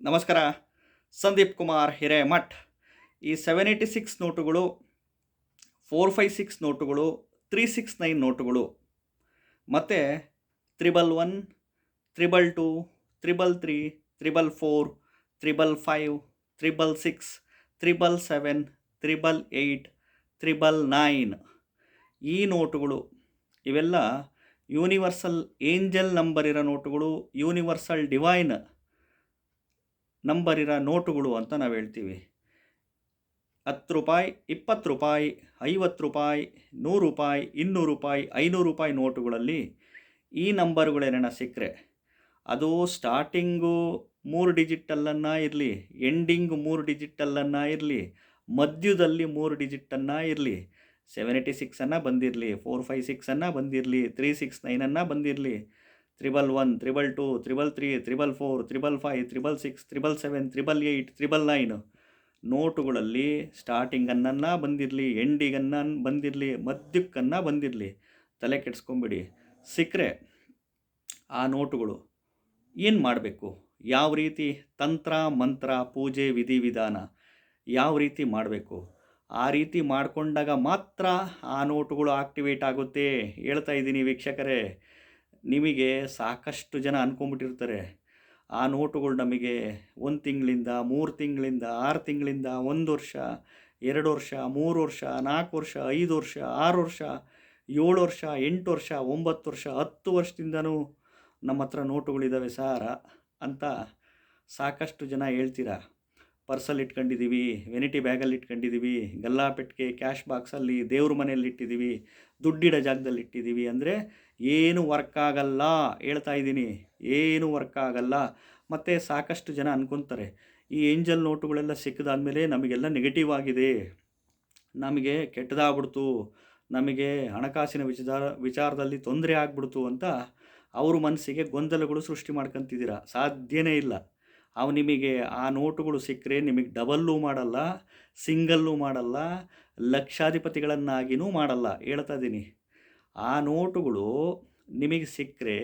ನಮಸ್ಕಾರ. ಸಂದೀಪ್ ಕುಮಾರ್ ಹಿರೇಮಠ್. ಈ 786 ನೋಟುಗಳು, 456 ನೋಟುಗಳು, 369 ನೋಟುಗಳು ಮತ್ತು 111, 222, 333, 444, 555, 666, 777, 888, 999 ಈ ನೋಟುಗಳು ಇವೆಲ್ಲ ಯೂನಿವರ್ಸಲ್ ಏಂಜಲ್ ನಂಬರ್ ಇರೋ ನೋಟುಗಳು, ಯೂನಿವರ್ಸಲ್ ಡಿವೈನ್ ನಂಬರ್ ಇರೋ ನೋಟುಗಳು ಅಂತ ನಾವು ಹೇಳ್ತೀವಿ. 10 ರೂಪಾಯಿ, 20 ರೂಪಾಯಿ, 50 ರೂಪಾಯಿ, 100 ರೂಪಾಯಿ, 200 ರೂಪಾಯಿ, 500 ರೂಪಾಯಿ ನೋಟುಗಳಲ್ಲಿ ಈ ನಂಬರ್ಗಳೇನ ಸಿಕ್ಕರೆ ಅದು ಸ್ಟಾರ್ಟಿಂಗು 3 ಡಿಜಿಟಲ್ಲನ್ನು ಇರಲಿ, ಎಂಡಿಂಗು 3 ಡಿಜಿಟಲ್ಲನ್ನು ಇರಲಿ, ಮಧ್ಯದಲ್ಲಿ 3 ಡಿಜಿಟನ್ನು ಇರಲಿ, 786 ಬಂದಿರಲಿ, 456 ಬಂದಿರಲಿ, 369 ಬಂದಿರಲಿ, 111, 222, 333, 444, 555, 666, 777, 888, 999 ನೋಟುಗಳಲ್ಲಿ ಸ್ಟಾರ್ಟಿಂಗನ್ನು ಬಂದಿರಲಿ, ಎಂಡಿಗನ್ನು ಬಂದಿರಲಿ, ಮಧ್ಯಕ್ಕನ್ನು ಬಂದಿರಲಿ, ತಲೆ ಕೆಡಿಸ್ಕೊಂಬಿಡಿ. ಸಿಕ್ಕರೆ ಆ ನೋಟುಗಳು ಏನು ಮಾಡಬೇಕು, ಯಾವ ರೀತಿ ತಂತ್ರ ಮಂತ್ರ ಪೂಜೆ ವಿಧಿವಿಧಾನ ಯಾವ ರೀತಿ ಮಾಡಬೇಕು, ಆ ರೀತಿ ಮಾಡಿಕೊಂಡಾಗ ಮಾತ್ರ ಆ ನೋಟುಗಳು ಆಕ್ಟಿವೇಟ್ ಆಗುತ್ತೆ. ಹೇಳ್ತಾ ಇದ್ದೀನಿ ವೀಕ್ಷಕರೇ, ನಿಮಗೆ ಸಾಕಷ್ಟು ಜನ ಅಂದ್ಕೊಂಬಿಟ್ಟಿರ್ತಾರೆ ಆ ನೋಟುಗಳು ನಮಗೆ 1 ತಿಂಗಳಿಂದ, 3 ತಿಂಗಳಿಂದ, 6 ತಿಂಗಳಿಂದ, 1 ವರ್ಷ, 2 ವರ್ಷ, 3 ವರ್ಷ, 4 ವರ್ಷ, 5 ವರ್ಷ, 6 ವರ್ಷ, 7 ವರ್ಷ, 8 ವರ್ಷ, 9 ವರ್ಷ, 10 ವರ್ಷದಿಂದನೂ ನಮ್ಮ ಹತ್ರ ನೋಟುಗಳಿದ್ದಾವೆ ಸಾರ ಅಂತ ಸಾಕಷ್ಟು ಜನ ಹೇಳ್ತೀರಾ. ಪರ್ಸಲ್ಲಿ ಇಟ್ಕೊಂಡಿದ್ದೀವಿ, ವೆನಿಟಿ ಬ್ಯಾಗಲ್ಲಿ ಇಟ್ಕೊಂಡಿದ್ದೀವಿ, ಗಲ್ಲಾಪೆಟ್ಟಿಗೆ ಕ್ಯಾಶ್ ಬಾಕ್ಸಲ್ಲಿ, ದೇವ್ರ ಮನೆಯಲ್ಲಿ ಇಟ್ಟಿದ್ದೀವಿ, ದುಡ್ಡಿಡೋ ಜಾಗದಲ್ಲಿ ಇಟ್ಟಿದ್ದೀವಿ ಅಂದರೆ ಏನು ವರ್ಕ್ ಆಗಲ್ಲ. ಹೇಳ್ತಾ ಇದ್ದೀನಿ, ಏನು ವರ್ಕ್ ಆಗಲ್ಲ. ಮತ್ತು ಸಾಕಷ್ಟು ಜನ ಅಂದ್ಕೊತಾರೆ ಈ ಏಂಜಲ್ ನೋಟುಗಳೆಲ್ಲ ಸಿಕ್ಕಿದಾದ್ಮೇಲೆ ನಮಗೆಲ್ಲ ನೆಗೆಟಿವ್ ಆಗಿದೆ, ನಮಗೆ ಕೆಟ್ಟದಾಗ್ಬಿಡ್ತು, ನಮಗೆ ಹಣಕಾಸಿನ ವಿಚಾರದಲ್ಲಿ ತೊಂದರೆ ಆಗ್ಬಿಡ್ತು ಅಂತ ಅವ್ರ ಮನಸ್ಸಿಗೆ ಗೊಂದಲಗಳು ಸೃಷ್ಟಿ ಮಾಡ್ಕೊತಿದ್ದೀರ. ಸಾಧ್ಯನೇ ಇಲ್ಲ. ಅವು ನಿಮಗೆ ಆ ನೋಟುಗಳು ಸಿಕ್ಕರೆ ನಿಮಗೆ ಡಬಲ್ಲೂ ಮಾಡಲ್ಲ, ಸಿಂಗಲ್ಲೂ ಮಾಡಲ್ಲ, ಲಕ್ಷಾಧಿಪತಿಗಳನ್ನಾಗಿಯೂ ಮಾಡಲ್ಲ. ಹೇಳ್ತಾ ಇದ್ದೀನಿ, ಆ ನೋಟುಗಳು ನಿಮಗೆ ಸಿಕ್ಕರೆ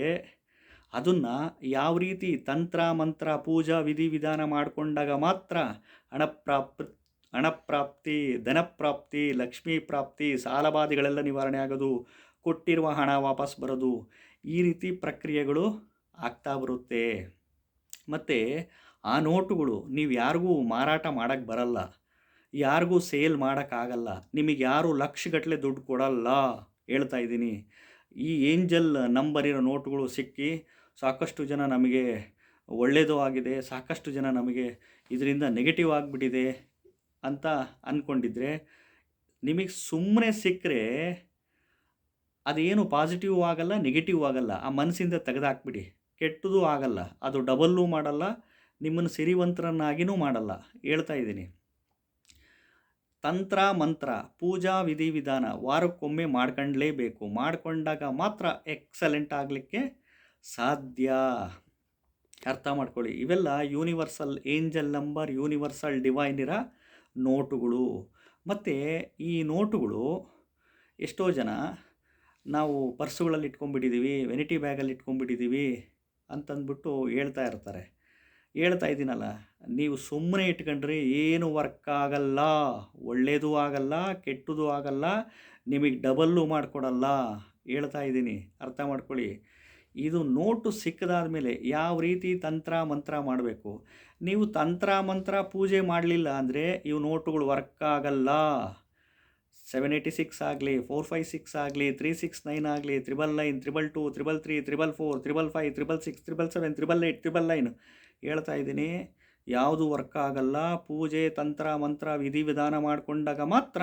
ಅದನ್ನು ಯಾವ ರೀತಿ ತಂತ್ರ ಮಂತ್ರ ಪೂಜಾ ವಿಧಿವಿಧಾನ ಮಾಡಿಕೊಂಡಾಗ ಮಾತ್ರ ಹಣಪ್ರಾಪ್ತಿ, ಧನಪ್ರಾಪ್ತಿ, ಲಕ್ಷ್ಮೀ ಪ್ರಾಪ್ತಿ, ಸಾಲಬಾಧೆಗಳೆಲ್ಲ ನಿವಾರಣೆ ಆಗೋದು, ಕೊಟ್ಟಿರುವ ಹಣ ವಾಪಸ್ ಬರೋದು, ಈ ರೀತಿ ಪ್ರಕ್ರಿಯೆಗಳು ಆಗ್ತಾ ಬರುತ್ತೆ. ಮತ್ತು ಆ ನೋಟುಗಳು ನೀವು ಯಾರಿಗೂ ಮಾರಾಟ ಮಾಡೋಕ್ಕೆ ಬರಲ್ಲ, ಯಾರಿಗೂ ಸೇಲ್ ಮಾಡೋಕ್ಕಾಗಲ್ಲ, ನಿಮಗೆ ಯಾರು ಲಕ್ಷಗಟ್ಟಲೆ ದುಡ್ಡು ಕೊಡಲ್ಲ. ಹೇಳ್ತಾ ಇದ್ದೀನಿ, ಈ ಏಂಜಲ್ ನಂಬರ್ ಇರೋ ನೋಟುಗಳು ಸಿಕ್ಕಿ ಸಾಕಷ್ಟು ಜನ ನಮಗೆ ಒಳ್ಳೆಯದು ಆಗಿದೆ, ಸಾಕಷ್ಟು ಜನ ನಮಗೆ ಇದರಿಂದ ನೆಗೆಟಿವ್ ಆಗಿಬಿಟ್ಟಿದೆ ಅಂತ ಅಂದ್ಕೊಂಡಿದ್ರೆ ನಿಮಗೆ ಸುಮ್ಮನೆ ಸಿಕ್ಕರೆ ಅದೇನು ಪಾಸಿಟಿವ್ ಆಗಲ್ಲ, ನೆಗೆಟಿವ್ ಆಗಲ್ಲ. ಆ ಮನಸ್ಸಿಂದ ತೆಗೆದಾಕ್ಬಿಡಿ. ಕೆಟ್ಟದ್ದು ಆಗಲ್ಲ, ಅದು ಡಬಲ್ಲೂ ಮಾಡಲ್ಲ, ನಿಮ್ಮನ್ನು ಸಿರಿವಂತರನ್ನಾಗಿಯೂ ಮಾಡಲ್ಲ. ಹೇಳ್ತಾ ಇದ್ದೀನಿ, ತಂತ್ರ ಮಂತ್ರ ಪೂಜಾ ವಿಧಿವಿಧಾನ ವಾರಕ್ಕೊಮ್ಮೆ ಮಾಡ್ಕೊಳ್ಳೇಬೇಕು. ಮಾಡಿಕೊಂಡಾಗ ಮಾತ್ರ ಎಕ್ಸಲೆಂಟ್ ಆಗಲಿಕ್ಕೆ ಸಾಧ್ಯ. ಅರ್ಥ ಮಾಡ್ಕೊಳ್ಳಿ. ಇವೆಲ್ಲ universal angel number, universal divine ಇರೋ ನೋಟುಗಳು. ಮತ್ತು ಈ ನೋಟುಗಳು ಎಷ್ಟೋ ಜನ ನಾವು ಪರ್ಸುಗಳಲ್ಲಿ ಇಟ್ಕೊಂಡ್ಬಿಟ್ಟಿದ್ದೀವಿ, ವೆನಿಟಿ ಬ್ಯಾಗಲ್ಲಿ ಇಟ್ಕೊಂಡ್ಬಿಟ್ಟಿದ್ದೀವಿ ಅಂತಂದ್ಬಿಟ್ಟು ಹೇಳ್ತಾ ಇರ್ತಾರೆ. ಹೇಳ್ತಾ ಇದ್ದೀನಲ್ಲ, ನೀವು ಸುಮ್ಮನೆ ಇಟ್ಕೊಂಡ್ರೆ ಏನು ವರ್ಕ್ ಆಗಲ್ಲ, ಒಳ್ಳೆಯದು ಆಗಲ್ಲ, ಕೆಟ್ಟದ್ದು ಆಗಲ್ಲ, ನಿಮಗೆ ಡಬಲ್ಲು ಮಾಡಿಕೊಡಲ್ಲ. ಹೇಳ್ತಾ ಇದ್ದೀನಿ, ಅರ್ಥ ಮಾಡ್ಕೊಳ್ಳಿ. ಇದು ನೋಟು ಸಿಕ್ಕಿದಾದ ಮೇಲೆ ಯಾವ ರೀತಿ ತಂತ್ರ ಮಂತ್ರ ಮಾಡಬೇಕು. ನೀವು ತಂತ್ರ ಮಂತ್ರ ಪೂಜೆ ಮಾಡಲಿಲ್ಲ ಅಂದರೆ ಇವು ನೋಟುಗಳು ವರ್ಕ್ ಆಗಲ್ಲ. 786 ಆಗಲಿ, 456 ಆಗಲಿ, 369 ಆಗಲಿ, 999, 222, 333, 444, 555, 666, 777, 888, 999 ಹೇಳ್ತಾ ಇದ್ದೀನಿ, ಯಾವುದು ವರ್ಕ್ ಆಗಲ್ಲ. ಪೂಜೆ ತಂತ್ರ ಮಂತ್ರ ವಿಧಿವಿಧಾನ ಮಾಡಿಕೊಂಡಾಗ ಮಾತ್ರ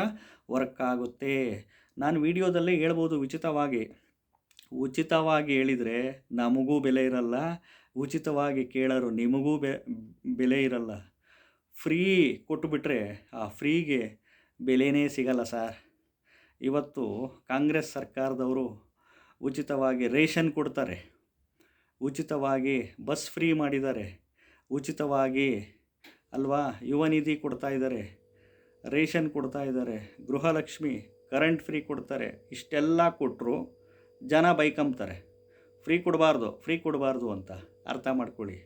ವರ್ಕ್ ಆಗುತ್ತೆ. ನಾನು ವಿಡಿಯೋದಲ್ಲೇ ಹೇಳ್ಬೋದು ಉಚಿತವಾಗಿ ಹೇಳಿದರೆ ನಮಗೂ ಬೆಲೆ ಇರಲ್ಲ, ಉಚಿತವಾಗಿ ಕೇಳೋರು ನಿಮಗೂ ಬೆಲೆ ಇರಲ್ಲ. ಫ್ರೀ ಕೊಟ್ಟುಬಿಟ್ರೆ ಆ ಫ್ರೀಗೆ ಬೆಲೆನೇ ಸಿಗಲ್ಲ ಸರ್. ಇವತ್ತು ಕಾಂಗ್ರೆಸ್ ಸರ್ಕಾರದವರು ಉಚಿತವಾಗಿ ರೇಷನ್ ಕೊಡ್ತಾರೆ, ಉಚಿತವಾಗಿ ಬಸ್ ಫ್ರೀ ಮಾಡಿದ್ದಾರೆ, ಉಚಿತವಾಗಿ ಅಲ್ವಾ ಯುವ ನಿಧಿ ಕೊಡ್ತಾ ಇದ್ದಾರೆ, ರೇಷನ್ ಕೊಡ್ತಾ ಇದ್ದಾರೆ, ಗೃಹಲಕ್ಷ್ಮಿ, ಕರೆಂಟ್ ಫ್ರೀ ಕೊಡ್ತಾರೆ. ಇಷ್ಟೆಲ್ಲ ಕೊಟ್ಟರು ಜನ ಬೈಕಂಬ್ತಾರೆ ಫ್ರೀ ಕೊಡಬಾರ್ದು ಅಂತ. ಅರ್ಥ ಮಾಡ್ಕೊಳ್ಳಿ.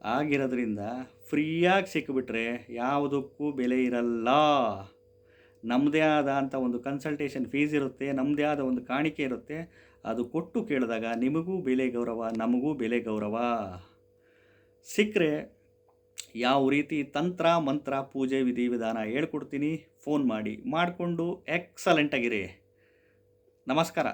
ಆಗಿರೋದ್ರಿಂದ ಫ್ರೀಯಾಗಿ ಸಿಕ್ಕಿಬಿಟ್ರೆ ಯಾವುದಕ್ಕೂ ಬೆಲೆ ಇರಲ್ಲ. ನಮ್ಮದೇ ಆದ ಅಂತ ಒಂದು ಕನ್ಸಲ್ಟೇಷನ್ ಫೀಸ್ ಇರುತ್ತೆ, ನಮ್ಮದೇ ಆದ ಒಂದು ಕಾಣಿಕೆ ಇರುತ್ತೆ. ಅದು ಕೊಟ್ಟು ಕೇಳಿದಾಗ ನಿಮಗೂ ಬೆಲೆ ಗೌರವ, ನಮಗೂ ಬೆಲೆ ಗೌರವ. ಸಿಕ್ಕರೆ ಯಾವ ರೀತಿ ತಂತ್ರ ಮಂತ್ರ ಪೂಜೆ ವಿಧಿವಿಧಾನ ಹೇಳ್ಕೊಡ್ತೀನಿ. ಫೋನ್ ಮಾಡಿ ಮಾಡಿಕೊಂಡು ಎಕ್ಸಲೆಂಟಾಗಿರಿ. ನಮಸ್ಕಾರ.